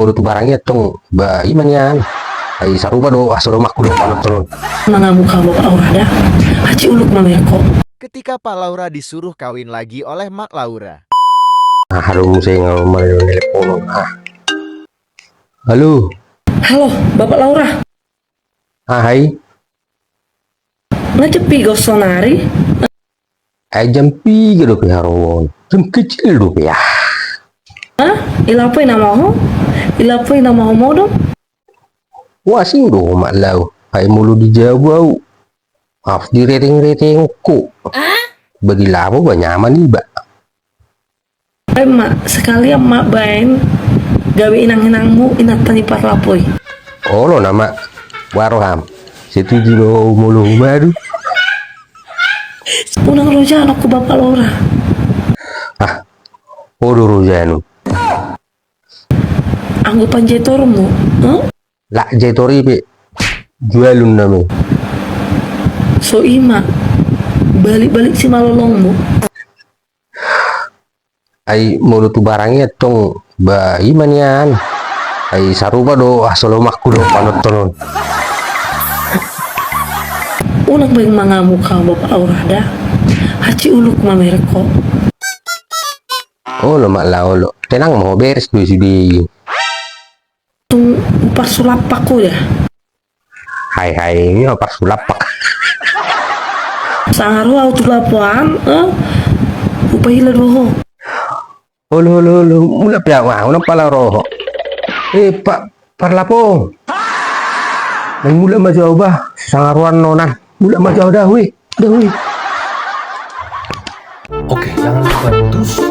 Udah tuh barangnya tong ba imannya ay sarupa do asoro makkulo panotron. Mga mukha bapak Aurada, haji uluk mamerko. Ketika Pak Laura disuruh kawin lagi oleh Mak Laura. Nah, harus saya ngomong telepon. Halo. Halo, Bapak Laura. Hai. Ngajepi gosonari? Ay jam 3 do haron. Jam kecil do ya. Hah? Ilapoy nama ho? Ilapoy nama ho mo dong? Wasing do maklaw. Ay mulu di Jawa. Maaf di rating ko. Bagi labo ba nyaman nih ba? Ay mak, sekalian mak bain gawe inang-inangmu inatan ipar lapoy. Oh lo nama Waroham. Situ jilo mulu baru. Unang roja anakku Bapak Laura. Ah, odo rojanu. Anggupan jetormu, huh? Lak jetori be. Jualun nami. So ima, balik-balik si malolongmu. Ay mulut barangnya tong ba imanyan. Ay sarupa do asolo makkulo panotron. Unang baing mga mukha Bapak Aurada, haji uluk mamerko. Oh lo maklaw lo. Tenang mau beres do sudi. Tung upar sulapaku ya. Hai ini apa sulapak. Sangaru auto lapuan, upahila doho. Oh lo mula piawa una pala roho. Pak parlapo. Nang mula majauh bah sangaruan nonan. Mula majauh dah wi. Oke, jangan lupa terus